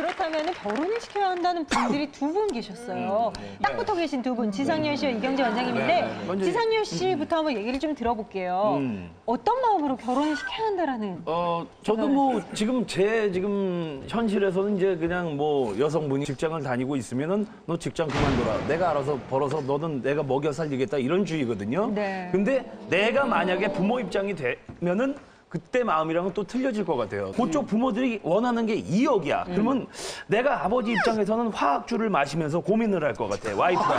그렇다면 결혼을 시켜야 한다는 분들이 두 분 계셨어요. 딱 붙어 계신 두 분, 지상렬 씨와 이경재 원장님인데 지상렬 씨부터 한번 얘기를 좀 들어볼게요. 어떤 마음으로 결혼을 시켜야 한다라는? 저도 뭐 지금 현실에서는 이제 그냥 뭐 여성분이 직장을 다니고 있으면은 너 직장 그만둬라. 내가 알아서 벌어서 너는 내가 먹여 살리겠다 이런 주의거든요. 네. 근데 내가 만약에 부모 입장이 되면은 그때 마음이랑은 또 틀려질 것 같아요. 그쪽 부모들이 원하는 게 2억이야. 그러면 내가 아버지 입장에서는 화학주를 마시면서 고민을 할 것 같아. 와이프랑.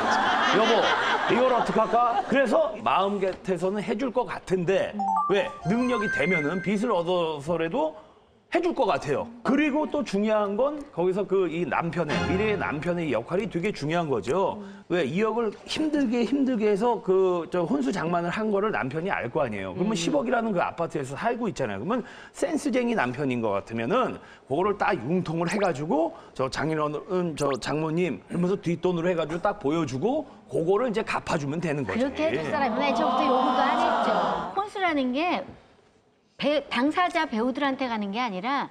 여보, 이걸 어떡할까? 그래서 마음 같아서는 해줄 것 같은데 왜? 능력이 되면은 빚을 얻어서라도 해줄 것 같아요. 그리고 또 중요한 건 거기서 이 미래의 남편의 역할이 되게 중요한 거죠. 왜 2억을 힘들게 해서 혼수 장만을 한 거를 남편이 알 거 아니에요. 그러면 10억이라는 그 아파트에서 살고 있잖아요. 그러면 센스쟁이 남편인 것 같으면은 그거를 딱 융통을 해가지고 장인어른, 장모님 이러면서 뒷돈으로 해가지고 딱 보여주고 그거를 이제 갚아주면 되는 거죠. 그렇게 해줄 사람은 애초부터 요구도 안 했죠. 혼수라는 게 당사자 배우들한테 가는 게 아니라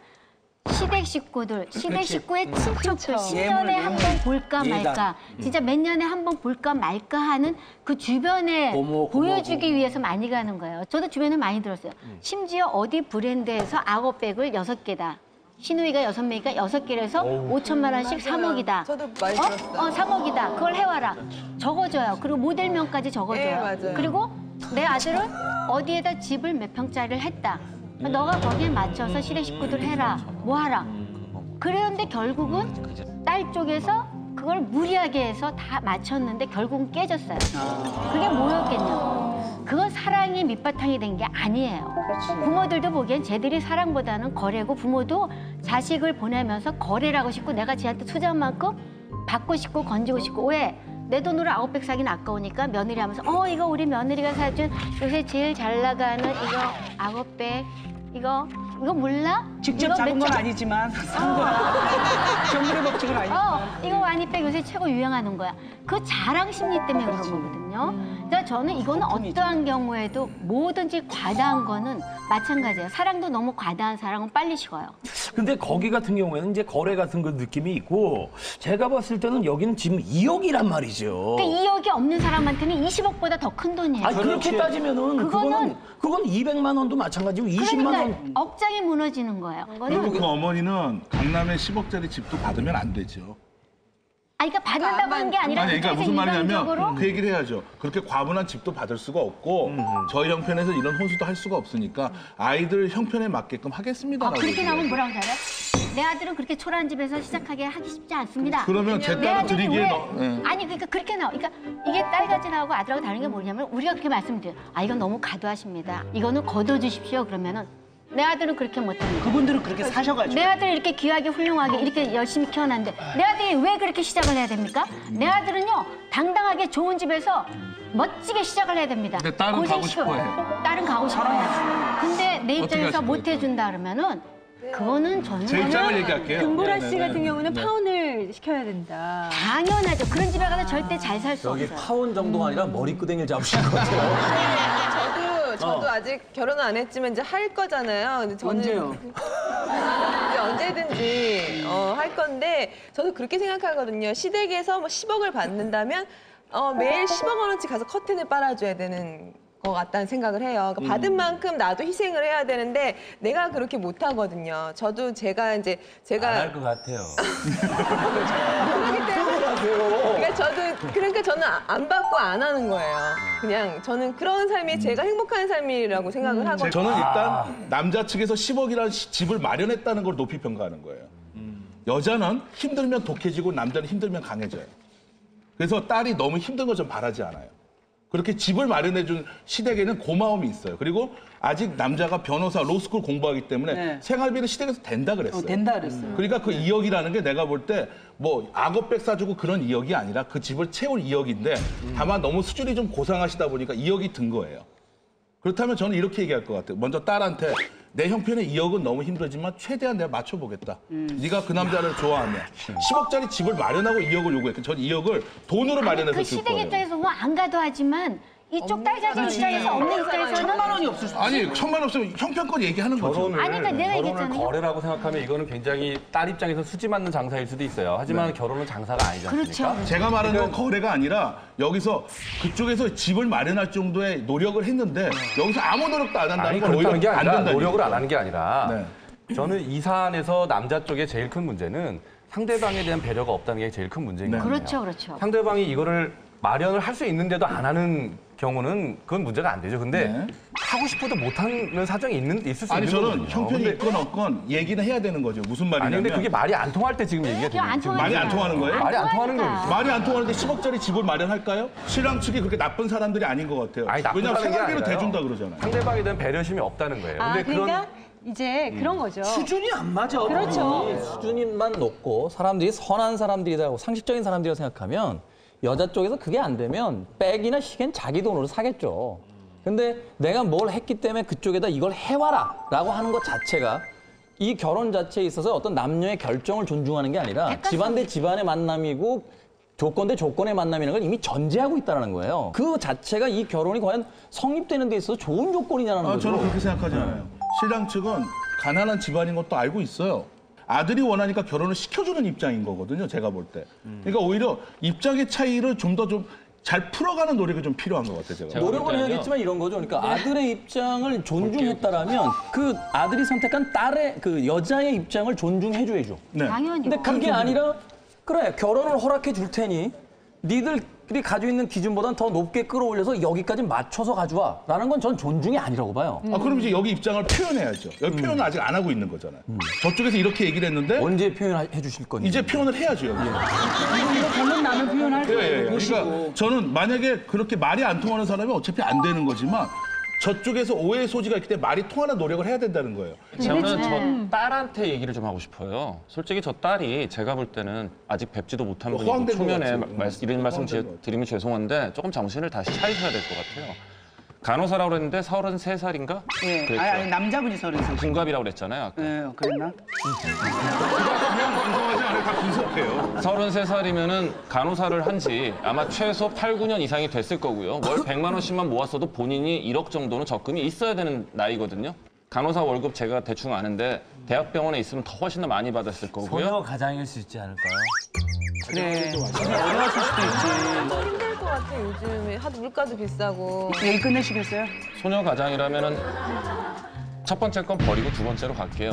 시댁 식구들, 시댁 식구의 친척들 10년에 한 번 볼까 말까, 진짜 몇 년에 한 번 볼까 말까 하는 그 주변에 보여주기 위해서 많이 가는 거예요. 저도 주변에 많이 들었어요. 심지어 어디 브랜드에서 악어백을 6개다. 시누이가 6명이니까 6개를 해서 5천만 원씩 3억이다. 저도 많이 들었어요. 3억이다. 그걸 해와라. 적어줘요. 그리고 모델명까지 적어줘요. 네, 맞아요. 그리고 내 아들은 어디에다 집을 몇 평짜리를 했다. 너가 거기에 맞춰서 시댁 식구들 해라. 뭐 하라. 그런데 결국은 딸 쪽에서 그걸 무리하게 해서 다 맞췄는데 결국은 깨졌어요. 그게 뭐였겠냐고. 그건 사랑이 밑바탕이 된 게 아니에요. 부모들도 보기엔 쟤들이 사랑보다는 거래고 부모도 자식을 보내면서 거래를 하고 싶고 내가 쟤한테 투자한 만큼 받고 싶고 건지고 싶고 왜? 내 돈으로 900 사긴 아까우니까 며느리 하면서 이거 우리 며느리가 사준 요새 제일 잘 나가는 이거 900 이거 몰라? 직접 잡은 건 아니지만 산 거야. 정부의 법칙은 아니지만. 이거 와니백 요새 최고 유행하는 거야. 그 자랑 심리 때문에 그런 거거든요. 그러니까 저는 이거는 어떠한 경우에도 뭐든지 과다한 거는 마찬가지예요. 사랑도 너무 과다한 사랑은 빨리 식어요. 근데 거기 같은 경우에는 이제 거래 같은 그 느낌이 있고 제가 봤을 때는 여기는 지금 2억이란 말이죠. 그러니까 2억이 없는 사람한테는 20억보다 더 큰 돈이에요. 아니, 그렇게 따지면은 그건 200만 원도 마찬가지고 20만 원. 그러니까 억장이 무너지는 거예요. 그리고 그 어머니는 강남에 10억짜리 집도 받으면 안 되죠. 그러니까 받는다고 한 게 아니라 아니, 그러니까 무슨 말이냐면 일방적으로 그 얘기를 해야죠. 그렇게 과분한 집도 받을 수가 없고 저희 형편에서 이런 혼수도 할 수가 없으니까 아이들 형편에 맞게끔 하겠습니다라고. 그렇게 나오면 뭐라고 잘해? 내 아들은 그렇게 초라한 집에서 시작하게 하기 쉽지 않습니다. 그러면 제 내 딸을 아들이 드리기에 왜? 아니 그러니까 그렇게 나와. 그러니까 이게 딸같이 나오고 아들하고 다른 게 뭐냐면 우리가 그렇게 말씀드려요. 이건 너무 과도하십니다. 이거는 거둬주십시오. 그러면은 내 아들은 그렇게 못합니다. 그분들은 그렇게 사셔가지고. 내 아들을 이렇게 귀하게 훌륭하게 이렇게 열심히 키워놨는데 내 아들이 왜 그렇게 시작을 해야 됩니까? 내 아들은요 당당하게 좋은 집에서 멋지게 시작을 해야 됩니다. 근데 딸은 가고 고생시켜요. 싶어 딸은 가고 싶어요. 근데 내 입장에서 하실 못 해준다 그러면은 그거는 저는 제 입장을 얘기할게요. 금보라 씨 같은 경우는 파혼을 시켜야 된다. 당연하죠. 그런 집에 가서 절대 잘 살 수 여기 없어요. 파혼 정도가 아니라 머리끄댕이를 잡으신 것 같아요. 저도 아직 결혼은 안 했지만 이제 할 거잖아요. 근데 저는 언제요? 이제 언제든지 할 건데 저도 그렇게 생각하거든요. 시댁에서 뭐 10억을 받는다면 매일 10억 원어치 가서 커튼을 빨아줘야 되는 것 같다는 생각을 해요. 그러니까 받은 만큼 나도 희생을 해야 되는데 내가 그렇게 못 하거든요. 저도 안 할 것 같아요. 그렇기 때문에 그러니까 저는 안 받고 안 하는 거예요. 그냥 저는 그런 삶이 제가 행복한 삶이라고 생각을 하거든요. 저는 일단 남자 측에서 10억이라는 집을 마련했다는 걸 높이 평가하는 거예요. 여자는 힘들면 독해지고 남자는 힘들면 강해져요. 그래서 딸이 너무 힘든 거 좀 바라지 않아요. 그렇게 집을 마련해준 시댁에는 고마움이 있어요. 그리고 아직 남자가 변호사, 로스쿨 공부하기 때문에 네. 생활비는 시댁에서 된다 그랬어요. 된다 그랬어요. 그러니까 그 2억이라는 게 내가 볼 때 뭐 악어백 사주고 그런 2억이 아니라 그 집을 채울 2억인데 다만 너무 수준이 좀 고상하시다 보니까 2억이 든 거예요. 그렇다면 저는 이렇게 얘기할 것 같아요. 먼저 딸한테 내 형편에 2억은 너무 힘들지만 최대한 내가 맞춰보겠다. 네가 그 남자를 좋아하면 10억짜리 집을 마련하고 2억을 요구해. 전 2억을 돈으로 마련해서 그 줄 시댁 거예요. 입장에서 뭐 안 가도 하지만 이쪽 딸자제 입장에서 없는 입장에서는 1,000만 원이 없을 수도 아니 1,000만 없으면 형편껏 얘기하는 거죠. 아니, 그러니까 내가 결혼을 얘기했잖아요. 거래라고 생각하면 이거는 굉장히 딸 입장에서 수지 맞는 장사일 수도 있어요. 하지만 결혼은 장사가 아니지 않습니까? 그렇죠. 제가 말하는 건 거래가 아니라 여기서 그쪽에서 집을 마련할 정도의 노력을 했는데 여기서 아무 노력도 안 한다는 아니 건 오히려 그렇다는 게 안 아니라 된다는 노력을 얘기죠. 안 하는 게 아니라 네. 저는 이 사안에서 남자 쪽의 제일 큰 문제는 상대방에 대한 배려가 없다는 게 제일 큰 문제인 것 같아요. 그렇죠, 그렇죠. 상대방이 이거를 마련을 할 수 있는데도 안 하는 경우는 그건 문제가 안 되죠. 근데 네. 하고 싶어도 못하는 사정이 있을 수 아니 있는 저는 거거든요. 형편이 근데- 있건 없건 얘기는 해야 되는 거죠. 무슨 아니 말이냐면 근데 그게 말이 안 통할 때 지금 얘기가 그게 안 되는 지금 말이 안 통하는 거예요? 말이 안 통하는 거예요. 말이 안 통하는데 10억짜리 집을 마련할까요? 신랑 측이 그렇게 나쁜 사람들이 아닌 것 같아요. 아니, 나쁘다는 왜냐하면 게 생활비로 아니라요. 대준다 그러잖아요. 상대방에 대한 배려심이 없다는 거예요. 아, 근데 그러니까 이제 그런 거죠. 수준이 안 맞아. 그렇죠. 수준만 높고 사람들이 선한 사람들이라고 상식적인 사람들이라고 생각하면 여자 쪽에서 그게 안 되면 백이나 시계는 자기 돈으로 사겠죠. 근데 내가 뭘 했기 때문에 그쪽에다 이걸 해와라 라고 하는 것 자체가 이 결혼 자체에 있어서 어떤 남녀의 결정을 존중하는 게 아니라 집안 대 집안의 만남이고 조건 대 조건의 만남이라는 걸 이미 전제하고 있다는 거예요. 그 자체가 이 결혼이 과연 성립되는 데 있어서 좋은 조건이냐는 거죠. 저는 그렇게 생각하지 않아요. 신랑 측은 가난한 집안인 것도 알고 있어요. 아들이 원하니까 결혼을 시켜주는 입장인 거거든요. 제가 볼 때. 그러니까 오히려 입장의 차이를 좀 더 잘 풀어가는 노력이 좀 필요한 것 같아요. 제가. 노력은 해야겠지만 이런 거죠. 그러니까 아들의 입장을 존중했다라면 그 아들이 선택한 딸의 그 여자의 입장을 존중해줘야죠. 네. 당연히. 근데 그게 아니라 그래 결혼을 허락해 줄 테니 니들이 가지고 있는 기준보다는 더 높게 끌어올려서 여기까지 맞춰서 가져와라는 건 전 존중이 아니라고 봐요. 그럼 이제 여기 입장을 표현해야죠. 여기 표현을 아직 안 하고 있는 거잖아요. 저쪽에서 이렇게 얘기를 했는데 언제 표현해 주실 건지. 이제 표현을 해야죠. 여기. 이거 보면 나는 표현할 예, 거예요. 예. 보시고. 그러니까 저는 만약에 그렇게 말이 안 통하는 사람이 어차피 안 되는 거지만 저쪽에서 오해의 소지가 있기 때문에 말이 통하는 노력을 해야 된다는 거예요. 저는 저 딸한테 얘기를 좀 하고 싶어요. 솔직히 저 딸이 제가 볼 때는 아직 뵙지도 못한 분이고 허황된 것 초면에 같아요. 이런 말씀 허황된 것 드리면 죄송한데 조금 정신을 다시 차리셔야 될 것 같아요. 간호사라고 그랬는데 33살인가? 예. 그랬죠. 아니 남자분이 30살. 군갑이라고 그랬잖아요. 아까. 예, 그랬나? 그냥 방송하지 않아요. 다 분석해요. 33살이면은 간호사를 한 지 아마 최소 8, 9년 이상이 됐을 거고요. 월 100만 원씩만 모았어도 본인이 1억 정도는 적금이 있어야 되는 나이거든요. 간호사 월급 제가 대충 아는데 대학병원에 있으면 더 훨씬 더 많이 받았을 거고요. 소녀 가장일 수 있지 않을까요? 그래. 어려웠을 수도 있지. 힘들 것 같아 요즘에 하도 물가도 비싸고. 얘기 끝내시겠어요? 소녀 가장이라면은 첫 번째 건 버리고 두 번째로 갈게요.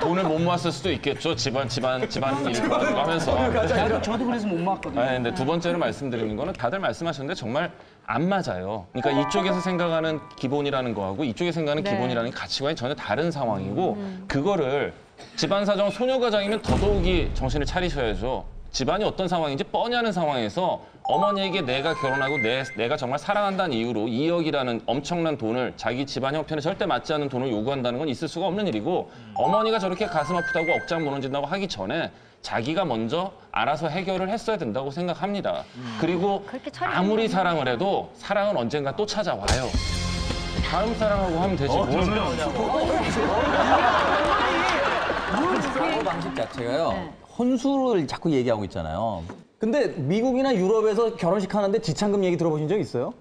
돈을 못 모았을 수도 있겠죠. 집안 일을 하면서. 저도 그래서 못 맞거든요. 네, 근데 두 번째로 말씀드리는 거는 다들 말씀하셨는데 정말 안 맞아요. 그러니까 이쪽에서 생각하는 기본이라는 거하고 이쪽에서 생각하는 기본이라는 가치관이 전혀 다른 상황이고 그거를 집안 사정 소녀 가장이면 더더욱이 정신을 차리셔야죠. 집안이 어떤 상황인지 뻔히 아는 상황에서 어머니에게 내가 결혼하고 내가 정말 사랑한다는 이유로 2억이라는 엄청난 돈을 자기 집안 형편에 절대 맞지 않는 돈을 요구한다는 건 있을 수가 없는 일이고 어머니가 저렇게 가슴 아프다고 억장 무너진다고 하기 전에 자기가 먼저 알아서 해결을 했어야 된다고 생각합니다. 그리고 그렇게 처리하는 아무리 사랑을 해도 사랑은 언젠가 또 찾아와요. 다음 사랑하고 하면 되지 뭘. 사고 방식 자체가요. 혼수를 자꾸 얘기하고 있잖아요. 근데 미국이나 유럽에서 결혼식 하는데 지참금 얘기 들어보신 적 있어요?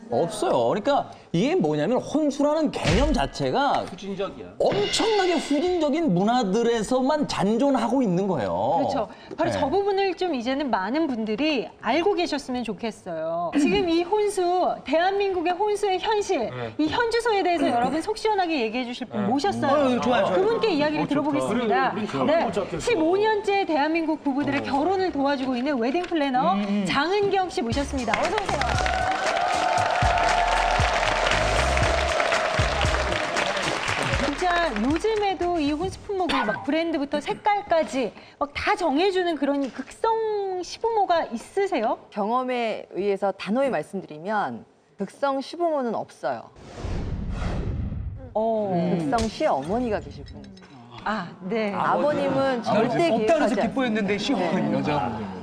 없어요. 그러니까 이게 뭐냐면 혼수라는 개념 자체가 후진적이야. 엄청나게 후진적인 문화들에서만 잔존하고 있는 거예요. 그렇죠. 바로 네. 저 부분을 좀 이제는 많은 분들이 알고 계셨으면 좋겠어요. 지금 이 혼수, 대한민국의 혼수의 현실, 이 현주소에 대해서 여러분 속 시원하게 얘기해 주실 분 모셨어요. 좋아요. 그분께 이야기를 들어보겠습니다. 네, 15년째 대한민국 부부들의 결혼을 도와주고 있는 웨딩 플래너 장은경 씨 모셨습니다. 어서 오세요. 진짜 요즘에도 이 혼수 품목을 막 브랜드부터 색깔까지 막 다 정해주는 그런 극성 시부모가 있으세요? 경험에 의해서 단호히 말씀드리면 극성 시부모는 없어요. 극성 시어머니가 계실 뿐이에요. 아, 네. 아버님은 절대 없다 그래서 기획하지 기뻐했는데 시어머니.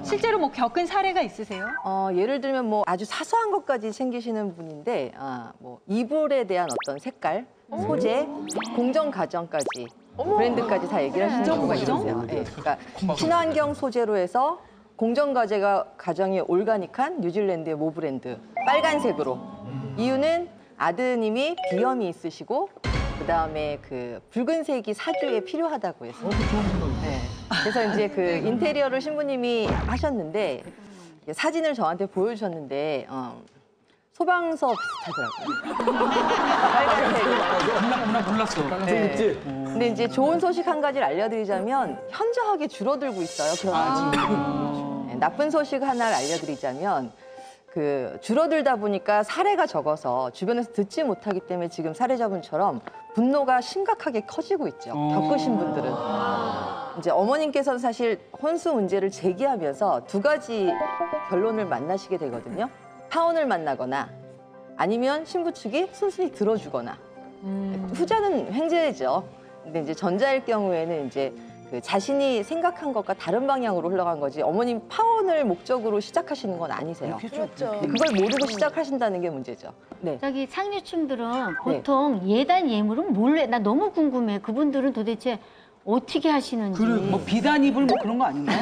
실제로 뭐 겪은 사례가 있으세요? 예를 들면 뭐 아주 사소한 것까지 챙기시는 분인데 뭐 이불에 대한 어떤 색깔, 소재, 공정 가정까지 브랜드까지 다 얘기를 하시는 경우가 있으세요. 예, 그러니까 친환경 소재로 해서 공정과제가 가정이 올가닉한 뉴질랜드의 모 브랜드 빨간색으로. 이유는 아드님이 비염이 있으시고 그다음에 그 붉은색이 사주에 필요하다고 해서. 네. 그래서 이제 그 인테리어를 신부님이 하셨는데 사진을 저한테 보여주셨는데 소방서 비슷하더라고요. 빨간색. 몰랐어. 네. 근데 이제 좋은 소식 한 가지를 알려드리자면 현저하게 줄어들고 있어요. 그런 집이. 네, 나쁜 소식 하나를 알려드리자면 그 줄어들다 보니까 사례가 적어서 주변에서 듣지 못하기 때문에 지금 사례자분처럼 분노가 심각하게 커지고 있죠. 겪으신 분들은. 이제 어머님께서는 사실 혼수 문제를 제기하면서 두 가지 결론을 만나시게 되거든요. 파혼을 만나거나 아니면 신부 측이 순순히 들어주거나. 후자는 횡재죠. 근데 이제 전자일 경우에는 이제 그 자신이 생각한 것과 다른 방향으로 흘러간 거지 어머님 파혼을 목적으로 시작하시는 건 아니세요. 그렇죠. 그걸 모르고 시작하신다는 게 문제죠. 네. 저기 상류층들은 보통 예단 예물은 몰래 나 너무 궁금해. 그분들은 도대체 어떻게 하시는지. 그래, 뭐 비단 이불 뭐 그런 거 아닌가?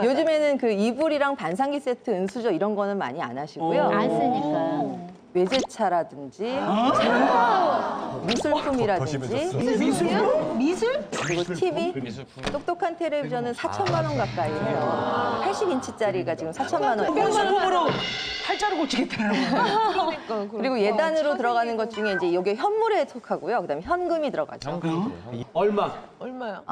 요즘에는 그 이불이랑 반상기 세트, 은수저 이런 거는 많이 안 하시고요. 안 쓰니까. 외제차라든지 미술품이라든지 미술? 그리고 TV, 똑똑한 텔레비전은 4천만 원 가까이 해요. 80인치짜리가 지금 4천만 원. 소금으로 팔자로 고치겠다는 거. 그리고 예단으로 들어가는 것 중에 이제 이게 현물에 속하고요. 그다음에 현금이 들어가죠. 얼마요?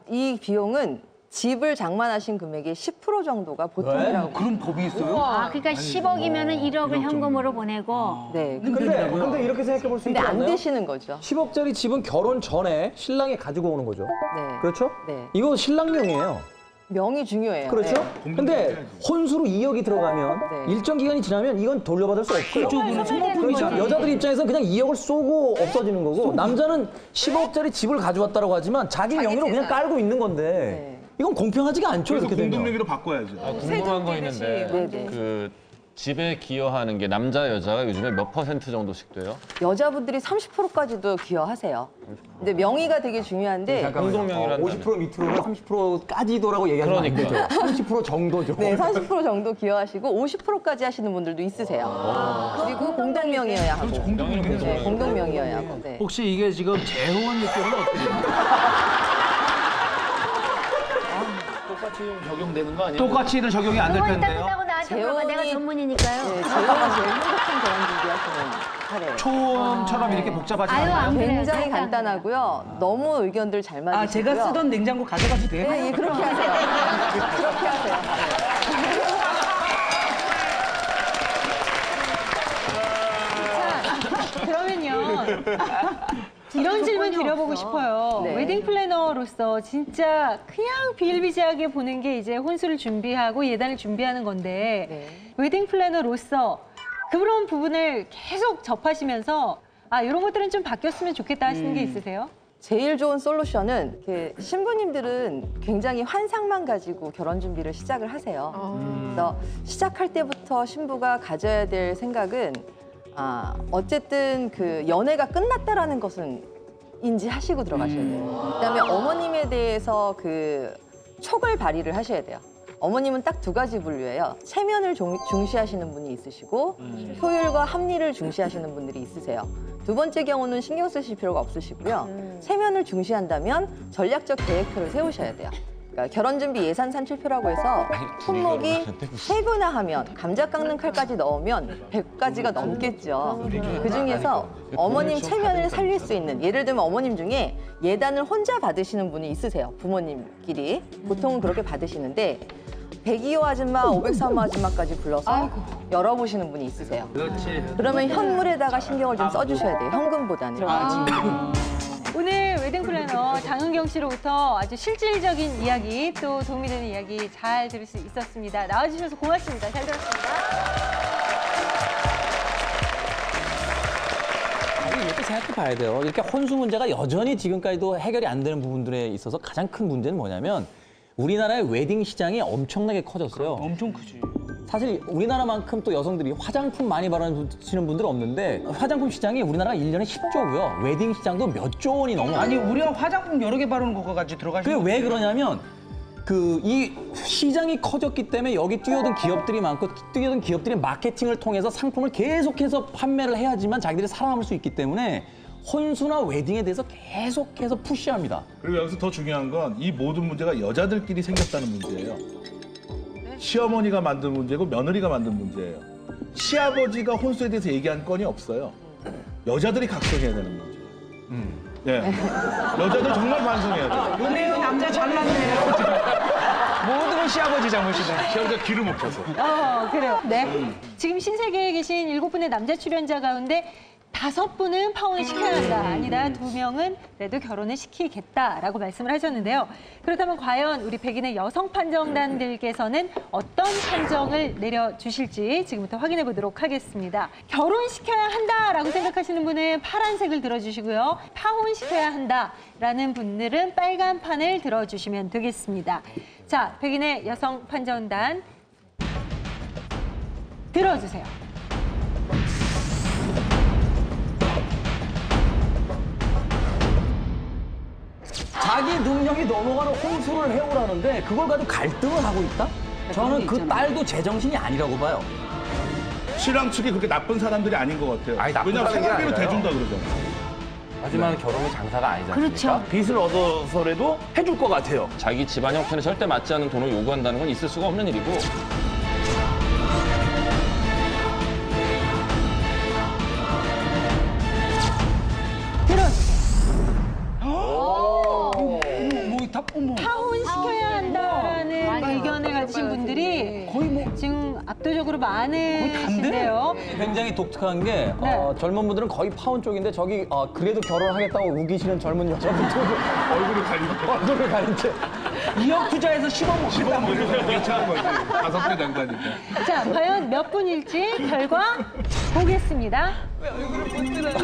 이 비용은 집을 장만하신 금액의 10% 정도가 보통이라고. 그런 법이 있어요? 그러니까 10억이면은 1억을 현금으로 보내고. 네. 근데 이렇게 생각해 볼 수 근데 있지 안 않나요? 되시는 거죠. 10억짜리 집은 결혼 전에 신랑이 가지고 오는 거죠. 네. 그렇죠? 네. 이거 신랑 명이에요. 명이 중요해요. 그렇죠? 네. 근데 혼수로 2억이 들어가면 네. 일정 기간이 지나면 이건 돌려받을 수 없고요. 그렇죠. 그렇죠. 여자들 입장에서 그냥 2억을 쏘고 없어지는 거고 남자는 10억짜리 집을 가져왔다고 하지만 자기 명의로 그냥 깔고 있는 건데 네. 이건 공평하지가 않죠. 그래서 이렇게 되면. 공동명의로 바꿔야죠. 궁금한 거 있는데 네네. 그 집에 기여하는 게 남자 여자가 요즘에 몇 % 정도씩 돼요? 여자분들이 30%까지도 기여하세요. 근데 명의가 되게 중요한데 공동명의라는 50% 밑으로는 30%까지도라고 얘기하면 안 되죠. 30% 정도죠. 네, 30% 정도 기여하시고 50%까지 하시는 분들도 있으세요. 그리고 공동명의여야 하고. 네, 공동명의여야 하고. 네. 혹시 이게 지금 재혼 느낌은 어떻게 됩니까? 똑같이 적용되는 거 아니에요? 똑같이는 적용이 안 될 그거 일단 텐데요. 끝나고 나한테 물어봐. 내가 재혼이- 전문이니까요. 네, 재혼이 제일 행복한 결혼 준비하시는 사례예요. 초음처럼 이렇게 복잡하지 아유, 않아요? 안 그래요. 굉장히 절대 안 간단하고요. 너무 의견들 잘 맞으시고요. 아, 제가 쓰던 냉장고 가져가도 돼요? 네, 예, 그렇게 하세요. 그렇게 하세요. 자, 그러면요. 이런 질문 드려보고 싶어요. 네. 웨딩 플래너로서 진짜 그냥 비일비재하게 보는 게 이제 혼수를 준비하고 예단을 준비하는 건데 네. 웨딩 플래너로서 그런 부분을 계속 접하시면서 이런 것들은 좀 바뀌었으면 좋겠다 하시는 게 있으세요? 제일 좋은 솔루션은 이렇게 신부님들은 굉장히 환상만 가지고 결혼 준비를 시작을 하세요. 그래서 시작할 때부터 신부가 가져야 될 생각은 어쨌든 그 연애가 끝났다라는 것은 인지하시고 들어가셔야 돼요. 그다음에 어머님에 대해서 그 촉을 발휘를 하셔야 돼요. 어머님은 딱 두 가지 분류예요. 체면을 중시하시는 분이 있으시고 효율과 합리를 중시하시는 분들이 있으세요. 두 번째 경우는 신경 쓰실 필요가 없으시고요. 체면을 중시한다면 전략적 계획표를 세우셔야 돼요. 그러니까 결혼 준비 예산 산출표라고 해서 품목이 3구나 하면 감자 깎는 칼까지 넣으면 100가지가 넘겠죠. 그중에서 어머님 체면을 살릴 수 있는, 예를 들면 어머님 중에 예단을 혼자 받으시는 분이 있으세요. 부모님끼리. 보통은 그렇게 받으시는데 102호 아줌마, 503호 아줌마까지 불러서 열어보시는 분이 있으세요. 그렇지. 그러면 현물에다가 신경을 좀 써주셔야 돼요. 현금보다는. 오늘 웨딩 플래너 장은경 씨로부터 아주 실질적인 이야기 또 도움이 되는 이야기 잘 들을 수 있었습니다. 나와주셔서 고맙습니다. 잘 들었습니다. 이렇게 생각해 봐야 돼요. 이렇게 혼수 문제가 여전히 지금까지도 해결이 안 되는 부분들에 있어서 가장 큰 문제는 뭐냐면 우리나라의 웨딩 시장이 엄청나게 커졌어요. 엄청 크지. 사실 우리나라만큼 또 여성들이 화장품 많이 바르시는 분들은 없는데 화장품 시장이 우리나라가 1년에 10조고요. 웨딩 시장도 몇 조 원이 넘어요. 아니, 우리가 화장품 여러 개 바르는 거 가지고 들어가시는 그게 왜 그러냐면 이 시장이 커졌기 때문에 여기 뛰어든 기업들이 많고 뛰어든 기업들이 마케팅을 통해서 상품을 계속해서 판매를 해야지만 자기들이 살아남을 수 있기 때문에 혼수나 웨딩에 대해서 계속해서 푸시합니다. 그리고 여기서 더 중요한 건 이 모든 문제가 여자들끼리 생겼다는 문제예요. 시어머니가 만든 문제고 며느리가 만든 문제예요. 시아버지가 혼수에 대해서 얘기한 건이 없어요. 여자들이 각성해야 되는 문제예요. 네. 여자들 정말 반성해야 돼요. 그래요, 남자 잘났네요. 모든 건 시아버지 잘못이다. 시아버지가 기를 못 펴서. 그래요. 네. 지금 신세계에 계신 7분의 남자 출연자 가운데 5분은 파혼을 시켜야 한다. 아니다. 2명은 그래도 결혼을 시키겠다라고 말씀을 하셨는데요. 그렇다면 과연 우리 백인의 여성 판정단들께서는 어떤 판정을 내려주실지 지금부터 확인해 보도록 하겠습니다. 결혼시켜야 한다라고 생각하시는 분은 파란색을 들어주시고요. 파혼시켜야 한다라는 분들은 빨간 판을 들어주시면 되겠습니다. 자, 백인의 여성 판정단 들어주세요. 자기 능력이 넘어가는 혼수를 해오라는데 그걸 가지고 갈등을 하고 있다? 저는 그 딸도 제정신이 아니라고 봐요. 신랑 측이 그렇게 나쁜 사람들이 아닌 것 같아요. 아니, 나쁜 왜냐면 사람이 생활비를 아니라요. 대준다 그러잖아요. 하지만 결혼은 장사가 아니지 않습니까? 그렇죠. 빚을 얻어서라도 해줄 것 같아요. 자기 집안 형편에 절대 맞지 않는 돈을 요구한다는 건 있을 수가 없는 일이고 파혼시켜야 한다라는 의견을 가지신 분들이 거의 지금 압도적으로 많으신데요. 굉장히 독특한 게 젊은 분들은 거의 파혼 쪽인데 저기 그래도 결혼하겠다고 우기시는 젊은 여자분들 얼굴을 가리고. 얼굴을 가린 채 2억 투자해서 10억 먹겠다. 뭐 이러면 괜찮은 거지. 5배 된다니까. 자, 과연 몇 분일지 결과 보겠습니다. 얼굴을 못 들어요.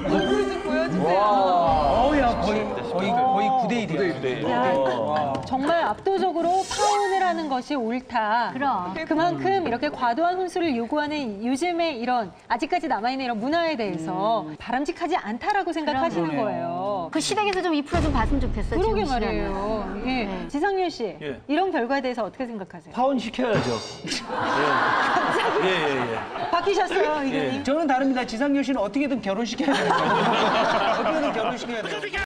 얼굴 좀 보여주세요. 어우야, 거의 9대 1이야. 야, 정말 압도적으로 파혼을 하는 것이 옳다. 그럼. 그만큼 이렇게 과도한 혼수를 요구하는 요즘의 이런 아직까지 남아있는 이런 문화에 대해서 바람직하지 않다라고 생각하시는 거예요. 그 시댁에서 좀 2% 좀 받으면 좋겠어요. 그러게 지금 시간은. 말이에요. 예. 지상렬 씨, 예. 이런 결과에 대해서 어떻게 생각하세요? 파혼 시켜야죠. 예. 바뀌셨어요, 의견님? 저는 다릅니다. 지상렬 씨는 어떻게든 결혼시켜야 돼요. 어떻게든 결혼시켜야 돼요.